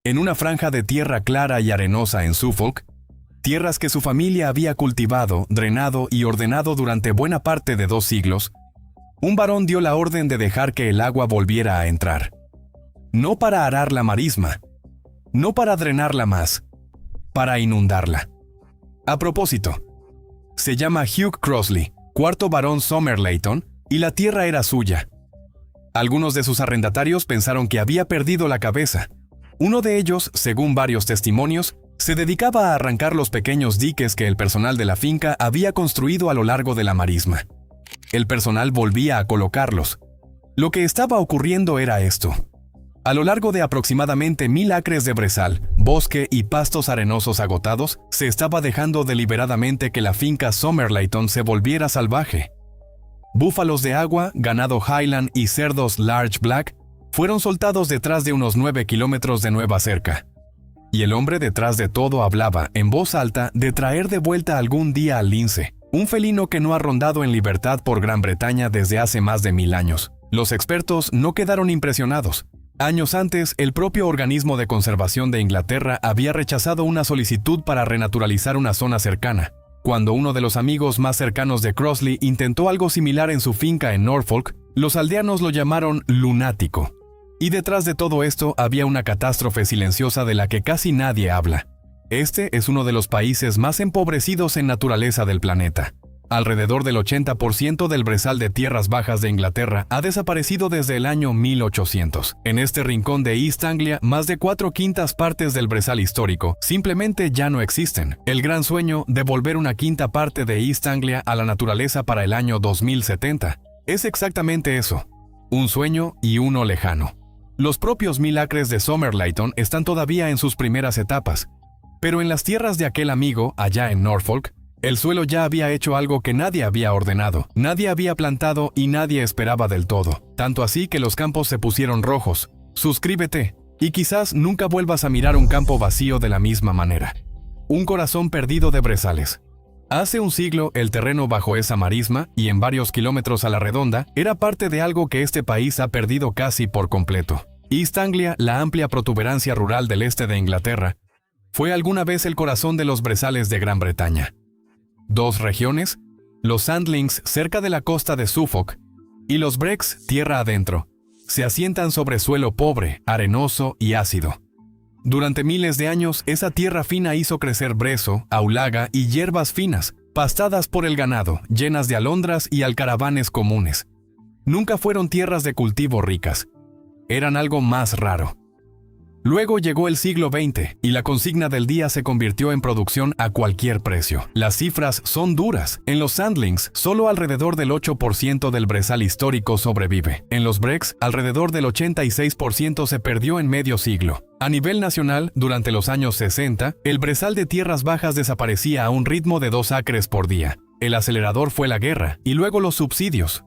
en una franja de tierra clara y arenosa en Suffolk, tierras que su familia había cultivado, drenado y ordenado durante buena parte de 2 siglos, un varón dio la orden de dejar que el agua volviera a entrar. No para arar la marisma, no para drenarla más, para inundarla. A propósito, se llama Hugh Crossley, 4º barón Somerleyton, y la tierra era suya. Algunos de sus arrendatarios pensaron que había perdido la cabeza. Uno de ellos, según varios testimonios, se dedicaba a arrancar los pequeños diques que el personal de la finca había construido a lo largo de la marisma. El personal volvía a colocarlos. Lo que estaba ocurriendo era esto. A lo largo de aproximadamente 1000 acres de brezal, bosque y pastos arenosos agotados, se estaba dejando deliberadamente que la finca Somerleyton se volviera salvaje. Búfalos de agua, ganado Highland y cerdos Large Black fueron soltados detrás de unos 9 kilómetros de nueva cerca. Y el hombre detrás de todo hablaba, en voz alta, de traer de vuelta algún día al lince, un felino que no ha rondado en libertad por Gran Bretaña desde hace más de 1000 años. Los expertos no quedaron impresionados. Años antes, el propio organismo de conservación de Inglaterra había rechazado una solicitud para renaturalizar una zona cercana. Cuando uno de los amigos más cercanos de Crossley intentó algo similar en su finca en Norfolk, los aldeanos lo llamaron lunático. Y detrás de todo esto había una catástrofe silenciosa de la que casi nadie habla. Este es uno de los países más empobrecidos en naturaleza del planeta. Alrededor del 80% del brezal de tierras bajas de Inglaterra ha desaparecido desde el año 1800. En este rincón de East Anglia, más de 4/5 partes del brezal histórico simplemente ya no existen. El gran sueño de volver una 1/5 parte de East Anglia a la naturaleza para el año 2070 es exactamente eso, un sueño y uno lejano. Los propios 1000 acres de Somerleyton están todavía en sus primeras etapas, pero en las tierras de aquel amigo, allá en Norfolk, el suelo ya había hecho algo que nadie había ordenado, nadie había plantado y nadie esperaba del todo. Tanto así que los campos se pusieron rojos. Suscríbete, y quizás nunca vuelvas a mirar un campo vacío de la misma manera. Un corazón perdido de brezales. Hace un siglo, el terreno bajo esa marisma, y en varios kilómetros a la redonda, era parte de algo que este país ha perdido casi por completo. East Anglia, la amplia protuberancia rural del este de Inglaterra, fue alguna vez el corazón de los brezales de Gran Bretaña. 2 regiones, los Sandlings cerca de la costa de Suffolk y los Brecks tierra adentro, se asientan sobre suelo pobre, arenoso y ácido. Durante miles de años, esa tierra fina hizo crecer brezo, aulaga y hierbas finas, pastadas por el ganado, llenas de alondras y alcaravanes comunes. Nunca fueron tierras de cultivo ricas. Eran algo más raro. Luego llegó el siglo XX y la consigna del día se convirtió en producción a cualquier precio. Las cifras son duras. En los Sandlings, solo alrededor del 8% del brezal histórico sobrevive. En los Brecks, alrededor del 86% se perdió en medio siglo. A nivel nacional, durante los años 60, el brezal de tierras bajas desaparecía a un ritmo de 2 acres por día. El acelerador fue la guerra y luego los subsidios.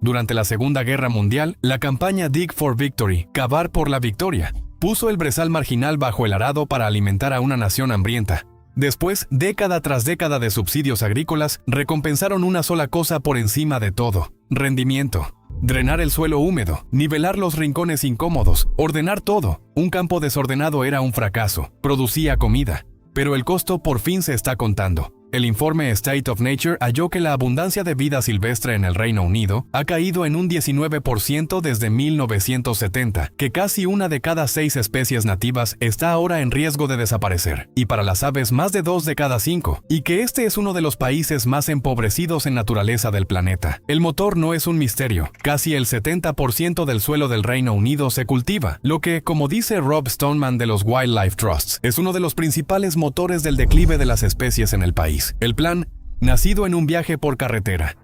Durante la Segunda Guerra Mundial, la campaña Dig for Victory, cavar por la victoria, puso el brezal marginal bajo el arado para alimentar a una nación hambrienta. Después, década tras década de subsidios agrícolas recompensaron una sola cosa por encima de todo: rendimiento. Drenar el suelo húmedo, nivelar los rincones incómodos, ordenar todo. Un campo desordenado era un fracaso, producía comida, pero el costo por fin se está contando. El informe State of Nature halló que la abundancia de vida silvestre en el Reino Unido ha caído en un 19% desde 1970, que casi 1 de cada 6 especies nativas está ahora en riesgo de desaparecer, y para las aves más de 2 de cada 5, y que este es uno de los países más empobrecidos en naturaleza del planeta. El motor no es un misterio. Casi el 70% del suelo del Reino Unido se cultiva, lo que, como dice Rob Stoneman de los Wildlife Trusts, es uno de los principales motores del declive de las especies en el país. El plan, nacido en un viaje por carretera.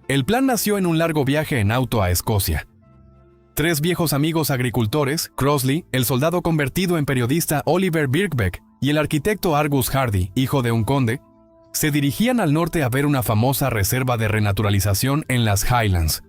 El plan nació en un largo viaje en auto a Escocia. 3 viejos amigos agricultores, Crossley, el soldado convertido en periodista Oliver Birkbeck y el arquitecto Argus Hardy, hijo de un conde, se dirigían al norte a ver una famosa reserva de renaturalización en las Highlands.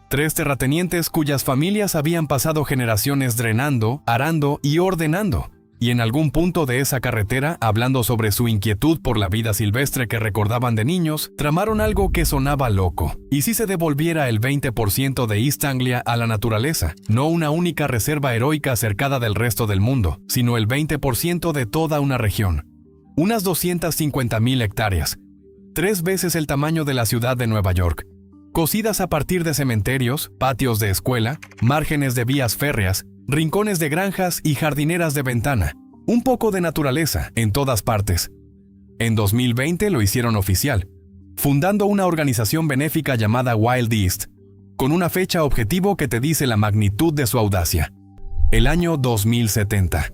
3 terratenientes cuyas familias habían pasado generaciones drenando, arando y ordenando, y en algún punto de esa carretera, hablando sobre su inquietud por la vida silvestre que recordaban de niños, tramaron algo que sonaba loco. ¿Y si se devolviera el 20% de East Anglia a la naturaleza? No una única reserva heroica cercada del resto del mundo, sino el 20% de toda una región. Unas 250.000 hectáreas, 3 veces el tamaño de la ciudad de Nueva York, cosidas a partir de cementerios, patios de escuela, márgenes de vías férreas, rincones de granjas y jardineras de ventana. Un poco de naturaleza en todas partes. En 2020 lo hicieron oficial, fundando una organización benéfica llamada Wild East, con una fecha objetivo que te dice la magnitud de su audacia. El año 2070.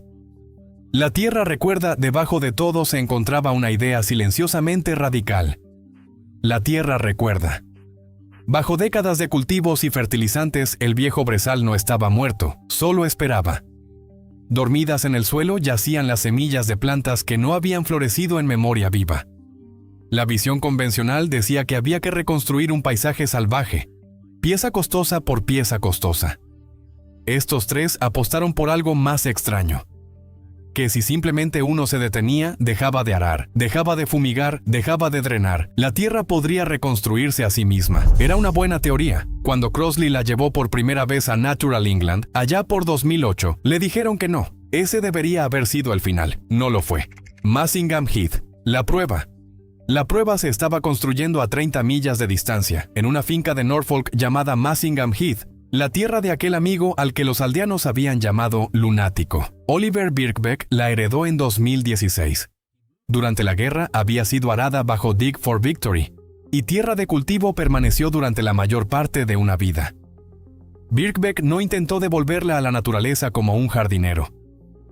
La Tierra recuerda, debajo de todo se encontraba una idea silenciosamente radical. La Tierra recuerda. Bajo décadas de cultivos y fertilizantes, el viejo brezal no estaba muerto, solo esperaba. Dormidas en el suelo yacían las semillas de plantas que no habían florecido en memoria viva. La visión convencional decía que había que reconstruir un paisaje salvaje, pieza costosa por pieza costosa. Estos tres apostaron por algo más extraño. Que si simplemente uno se detenía, dejaba de arar, dejaba de fumigar, dejaba de drenar, la tierra podría reconstruirse a sí misma. Era una buena teoría. Cuando Crossley la llevó por primera vez a Natural England, allá por 2008, le dijeron que no. Ese debería haber sido el final. No lo fue. Massingham Heath. La prueba. La prueba se estaba construyendo a 30 millas de distancia, en una finca de Norfolk llamada Massingham Heath, la tierra de aquel amigo al que los aldeanos habían llamado lunático. Oliver Birkbeck la heredó en 2016. Durante la guerra había sido arada bajo Dig for Victory, y tierra de cultivo permaneció durante la mayor parte de una vida. Birkbeck no intentó devolverla a la naturaleza como un jardinero.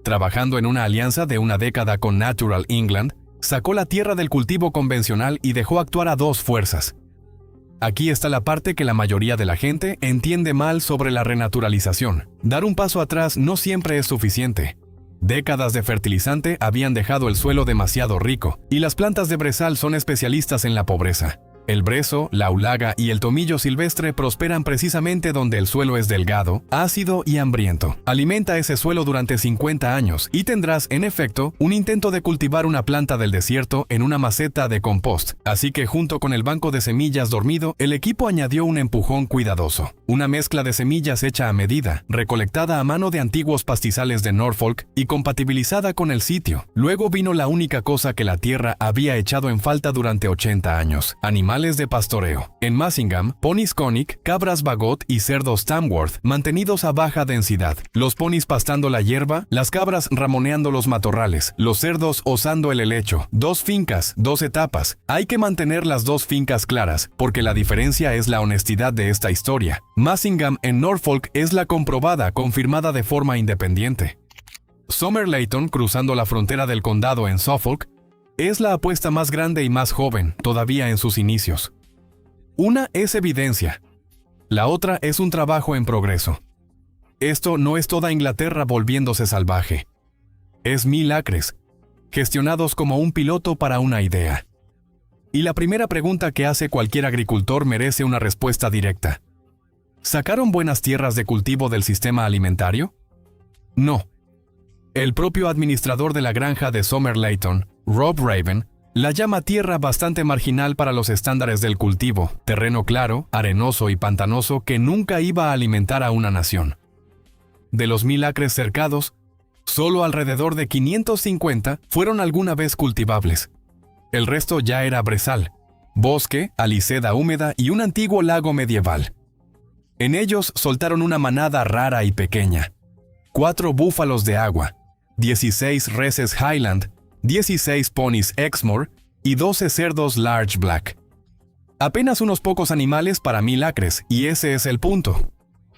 Trabajando en una alianza de una década con Natural England, sacó la tierra del cultivo convencional y dejó actuar a dos fuerzas. Aquí está la parte que la mayoría de la gente entiende mal sobre la renaturalización. Dar un paso atrás no siempre es suficiente. Décadas de fertilizante habían dejado el suelo demasiado rico, y las plantas de brezal son especialistas en la pobreza. El brezo, la ulaga y el tomillo silvestre prosperan precisamente donde el suelo es delgado, ácido y hambriento. Alimenta ese suelo durante 50 años y tendrás, en efecto, un intento de cultivar una planta del desierto en una maceta de compost. Así que junto con el banco de semillas dormido, el equipo añadió un empujón cuidadoso. Una mezcla de semillas hecha a medida, recolectada a mano de antiguos pastizales de Norfolk y compatibilizada con el sitio. Luego vino la única cosa que la tierra había echado en falta durante 80 años. Animales de pastoreo. En Massingham, ponis Conic, cabras Bagot y cerdos Tamworth, mantenidos a baja densidad. Los ponis pastando la hierba, las cabras ramoneando los matorrales, los cerdos osando el helecho. 2 fincas, 2 etapas. Hay que mantener las 2 fincas claras, porque la diferencia es la honestidad de esta historia. Massingham en Norfolk es la comprobada, confirmada de forma independiente. Somerleyton, cruzando la frontera del condado en Suffolk, es la apuesta más grande y más joven, todavía en sus inicios. Una es evidencia. La otra es un trabajo en progreso. Esto no es toda Inglaterra volviéndose salvaje. Es 1000 acres, gestionados como un piloto para una idea. Y la primera pregunta que hace cualquier agricultor merece una respuesta directa. ¿Sacaron buenas tierras de cultivo del sistema alimentario? No. El propio administrador de la granja de Somerleyton, Rob Raven, la llama tierra bastante marginal para los estándares del cultivo, terreno claro, arenoso y pantanoso que nunca iba a alimentar a una nación. De los 1000 acres cercados, solo alrededor de 550 fueron alguna vez cultivables. El resto ya era brezal, bosque, aliseda húmeda y un antiguo lago medieval. En ellos soltaron una manada rara y pequeña. 4 búfalos de agua, 16 reses Highland, 16 ponis Exmoor y 12 cerdos Large Black. Apenas unos pocos animales para 1000 acres, y ese es el punto.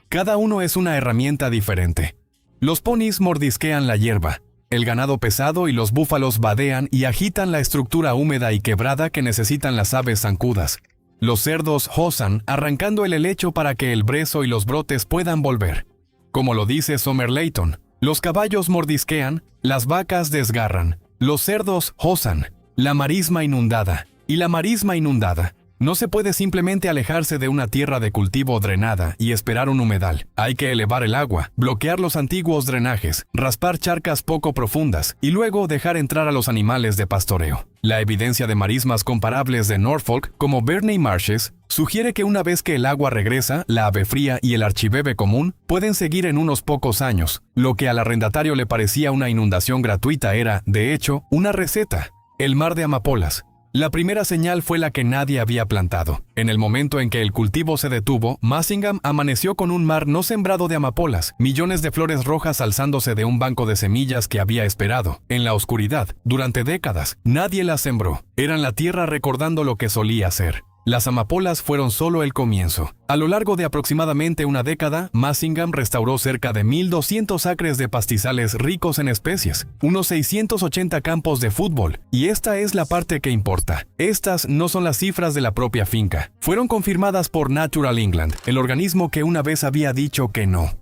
Cada uno es una herramienta diferente. Los ponis mordisquean la hierba, el ganado pesado y los búfalos vadean y agitan la estructura húmeda y quebrada que necesitan las aves zancudas. Los cerdos hozan, arrancando el helecho para que el brezo y los brotes puedan volver. Como lo dice Somerleyton, los caballos mordisquean, las vacas desgarran. Los cerdos hozan, la marisma inundada, y la marisma inundada, No se puede simplemente alejarse de una tierra de cultivo drenada y esperar un humedal. Hay que elevar el agua, bloquear los antiguos drenajes, raspar charcas poco profundas y luego dejar entrar a los animales de pastoreo. La evidencia de marismas comparables de Norfolk, como Burney Marshes, sugiere que una vez que el agua regresa, la ave fría y el archibebe común pueden seguir en unos pocos años. Lo que al arrendatario le parecía una inundación gratuita era, de hecho, una receta. El mar de amapolas. La primera señal fue la que nadie había plantado. En el momento en que el cultivo se detuvo, Massingham amaneció con un mar no sembrado de amapolas, millones de flores rojas alzándose de un banco de semillas que había esperado. En la oscuridad, durante décadas, nadie las sembró. Eran la tierra recordando lo que solía ser. Las amapolas fueron solo el comienzo. A lo largo de aproximadamente una década, Massingham restauró cerca de 1,200 acres de pastizales ricos en especies, unos 680 campos de fútbol, y esta es la parte que importa. Estas no son las cifras de la propia finca. Fueron confirmadas por Natural England, el organismo que una vez había dicho que no.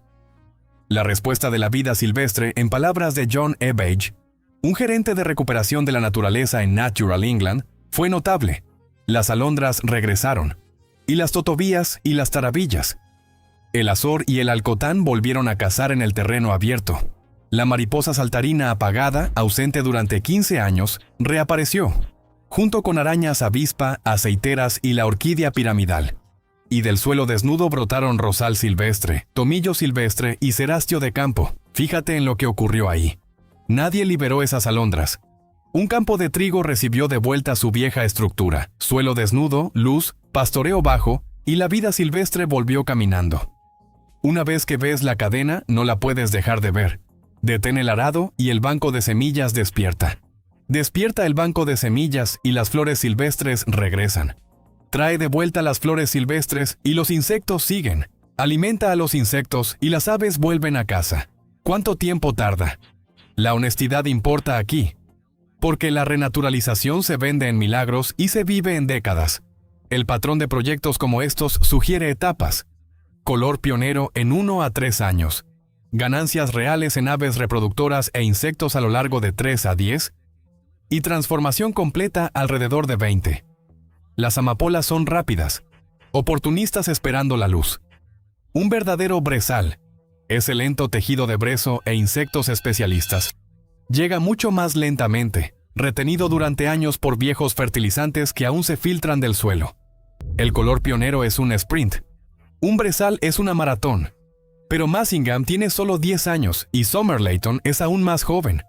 La respuesta de la vida silvestre, en palabras de John Ebbage, un gerente de recuperación de la naturaleza en Natural England, fue notable. Las alondras regresaron, y las totovías y las tarabillas. El azor y el alcotán volvieron a cazar en el terreno abierto. La mariposa saltarina apagada, ausente durante 15 años, reapareció, junto con arañas avispa, aceiteras y la orquídea piramidal. Y del suelo desnudo brotaron rosal silvestre, tomillo silvestre y cerastio de campo. Fíjate en lo que ocurrió ahí. Nadie liberó esas alondras. Un campo de trigo recibió de vuelta su vieja estructura, suelo desnudo, luz, pastoreo bajo, y la vida silvestre volvió caminando. Una vez que ves la cadena, no la puedes dejar de ver. Detén el arado y el banco de semillas despierta. Despierta el banco de semillas y las flores silvestres regresan. Trae de vuelta las flores silvestres y los insectos siguen. Alimenta a los insectos y las aves vuelven a casa. ¿Cuánto tiempo tarda? La honestidad importa aquí. Porque la renaturalización se vende en milagros y se vive en décadas. El patrón de proyectos como estos sugiere etapas. Color pionero en 1 a 3 años. Ganancias reales en aves reproductoras e insectos a lo largo de 3 a 10. Y transformación completa alrededor de 20. Las amapolas son rápidas. Oportunistas esperando la luz. Un verdadero brezal. Ese lento tejido de brezo e insectos especialistas. Llega mucho más lentamente, retenido durante años por viejos fertilizantes que aún se filtran del suelo. El color pionero es un sprint. Un brezal es una maratón. Pero Massingham tiene solo 10 años y Somerleyton es aún más joven.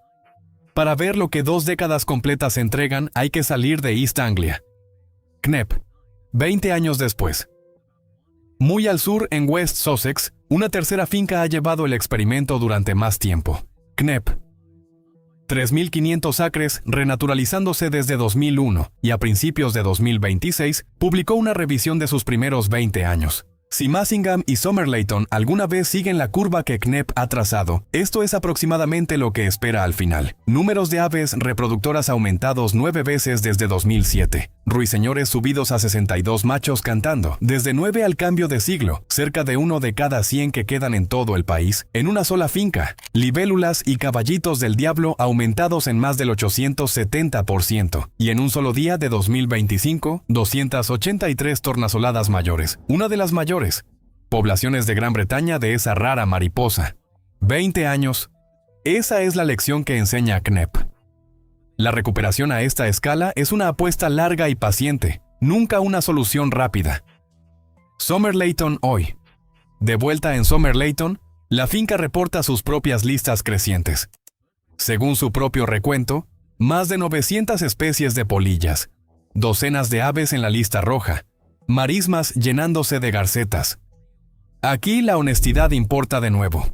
Para ver lo que 2 décadas completas entregan, hay que salir de East Anglia. Knepp, 20 años después. Muy al sur, en West Sussex, una tercera finca ha llevado el experimento durante más tiempo. Knepp. 3.500 acres, renaturalizándose desde 2001, y a principios de 2026, publicó una revisión de sus primeros 20 años. Si Massingham y Somerleyton alguna vez siguen la curva que Knepp ha trazado, esto es aproximadamente lo que espera al final. Números de aves reproductoras aumentados 9 veces desde 2007. Ruiseñores subidos a 62 machos cantando. Desde 9 al cambio de siglo, cerca de 1 de cada 100 que quedan en todo el país, en una sola finca. Libélulas y caballitos del diablo aumentados en más del 870%. Y en un solo día de 2025, 283 tornasoladas mayores. Una de las mayores poblaciones de Gran Bretaña de esa rara mariposa. 20 años. Esa es la lección que enseña Knepp. La recuperación a esta escala es una apuesta larga y paciente, nunca una solución rápida. Somerleyton hoy. De vuelta en Somerleyton, la finca reporta sus propias listas crecientes. Según su propio recuento, más de 900 especies de polillas, docenas de aves en la lista roja, marismas llenándose de garcetas. Aquí la honestidad importa de nuevo.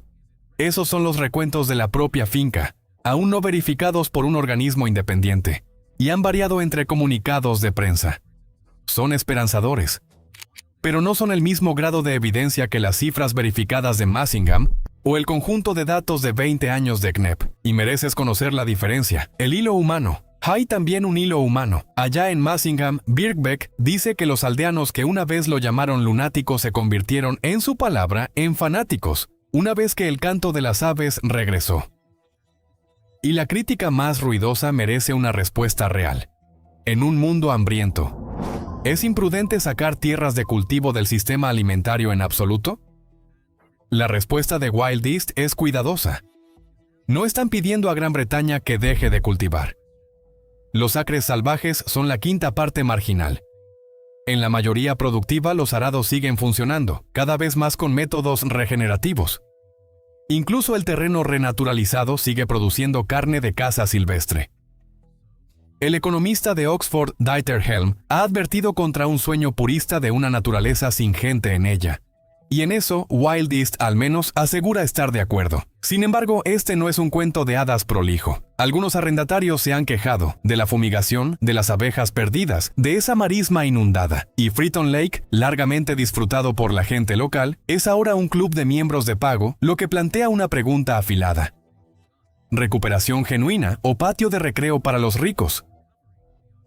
Esos son los recuentos de la propia finca, aún no verificados por un organismo independiente, y han variado entre comunicados de prensa. Son esperanzadores, pero no son el mismo grado de evidencia que las cifras verificadas de Massingham o el conjunto de datos de 20 años de Knepp, y mereces conocer la diferencia. El hilo humano. Hay también un hilo humano. Allá en Massingham, Birkbeck dice que los aldeanos que una vez lo llamaron lunático se convirtieron, en su palabra, en fanáticos, una vez que el canto de las aves regresó. Y la crítica más ruidosa merece una respuesta real. En un mundo hambriento, ¿Es imprudente sacar tierras de cultivo del sistema alimentario en absoluto? La respuesta de Wild East es cuidadosa. No están pidiendo a Gran Bretaña que deje de cultivar. Los acres salvajes son la quinta parte marginal. En la mayoría productiva los arados siguen funcionando, cada vez más con métodos regenerativos. Incluso el terreno renaturalizado sigue produciendo carne de caza silvestre. El economista de Oxford, Dieter Helm, ha advertido contra un sueño purista de una naturaleza sin gente en ella. Y en eso, Wild East al menos asegura estar de acuerdo. Sin embargo, este no es un cuento de hadas prolijo. Algunos arrendatarios se han quejado de la fumigación, de las abejas perdidas, de esa marisma inundada. Y Freeton Lake, largamente disfrutado por la gente local, es ahora un club de miembros de pago, lo que plantea una pregunta afilada. ¿Recuperación genuina o patio de recreo para los ricos?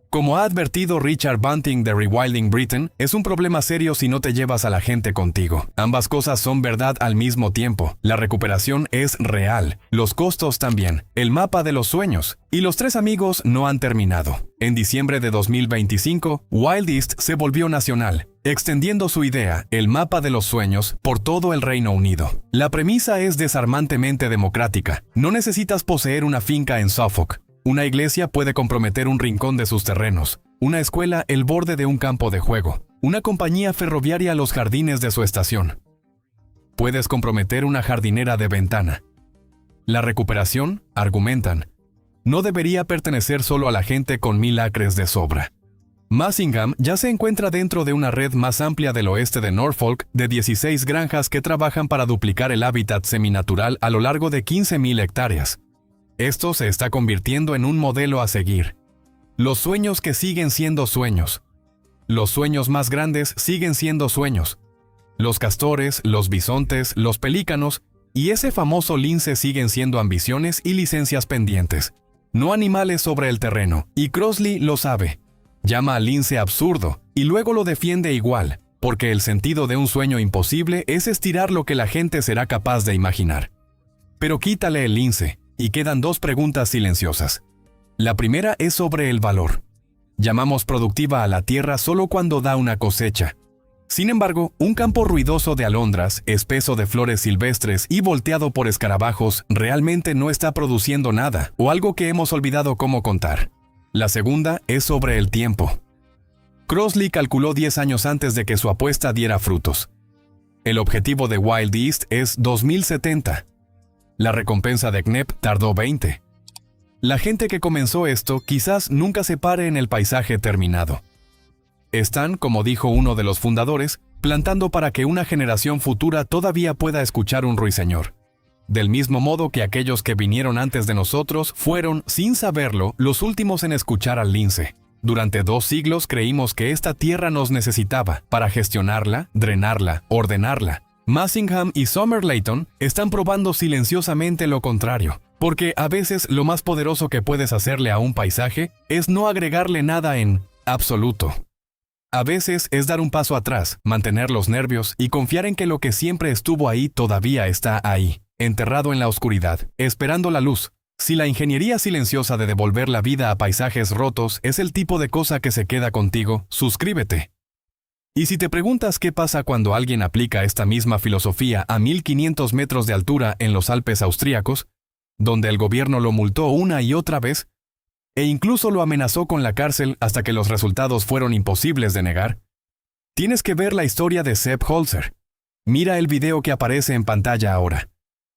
Como ha advertido Richard Bunting de Rewilding Britain, es un problema serio si no te llevas a la gente contigo. Ambas cosas son verdad al mismo tiempo. La recuperación es real, los costos también, el mapa de los sueños, y los tres amigos no han terminado. En diciembre de 2025, Wild East se volvió nacional, extendiendo su idea, el mapa de los sueños, por todo el Reino Unido. La premisa es desarmantemente democrática. No necesitas poseer una finca en Suffolk. Una iglesia puede comprometer un rincón de sus terrenos, una escuela el borde de un campo de juego, una compañía ferroviaria los jardines de su estación. Puedes comprometer una jardinera de ventana. La recuperación, argumentan, no debería pertenecer solo a la gente con 1000 acres de sobra. Massingham ya se encuentra dentro de una red más amplia del oeste de Norfolk de 16 granjas que trabajan para duplicar el hábitat seminatural a lo largo de 15.000 hectáreas. Esto se está convirtiendo en un modelo a seguir. Los sueños que siguen siendo sueños. Los sueños más grandes siguen siendo sueños. Los castores, los bisontes, los pelícanos y ese famoso lince siguen siendo ambiciones y licencias pendientes. No animales sobre el terreno, y Crossley lo sabe. Llama al lince absurdo y luego lo defiende igual, porque el sentido de un sueño imposible es estirar lo que la gente será capaz de imaginar. Pero quítale el lince. Y quedan dos preguntas silenciosas. La primera es sobre el valor. Llamamos productiva a la tierra solo cuando da una cosecha. Sin embargo, un campo ruidoso de alondras, espeso de flores silvestres y volteado por escarabajos realmente no está produciendo nada, o algo que hemos olvidado cómo contar. La segunda es sobre el tiempo. Crossley calculó 10 años antes de que su apuesta diera frutos. El objetivo de Wild East es 2070. La recompensa de Knepp tardó 20. La gente que comenzó esto quizás nunca se pare en el paisaje terminado. Están, como dijo uno de los fundadores, plantando para que una generación futura todavía pueda escuchar un ruiseñor. Del mismo modo que aquellos que vinieron antes de nosotros fueron, sin saberlo, los últimos en escuchar al lince. Durante 2 siglos creímos que esta tierra nos necesitaba para gestionarla, drenarla, ordenarla. Massingham y Somerleyton están probando silenciosamente lo contrario, porque a veces lo más poderoso que puedes hacerle a un paisaje es no agregarle nada en absoluto. A veces es dar un paso atrás, mantener los nervios y confiar en que lo que siempre estuvo ahí todavía está ahí, enterrado en la oscuridad, esperando la luz. Si la ingeniería silenciosa de devolver la vida a paisajes rotos es el tipo de cosa que se queda contigo, suscríbete. Y si te preguntas qué pasa cuando alguien aplica esta misma filosofía a 1500 metros de altura en los Alpes austríacos, donde el gobierno lo multó una y otra vez, e incluso lo amenazó con la cárcel hasta que los resultados fueron imposibles de negar, tienes que ver la historia de Sepp Holzer. Mira el video que aparece en pantalla ahora.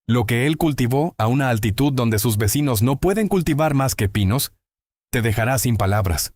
Lo que él cultivó a una altitud donde sus vecinos no pueden cultivar más que pinos, te dejará sin palabras.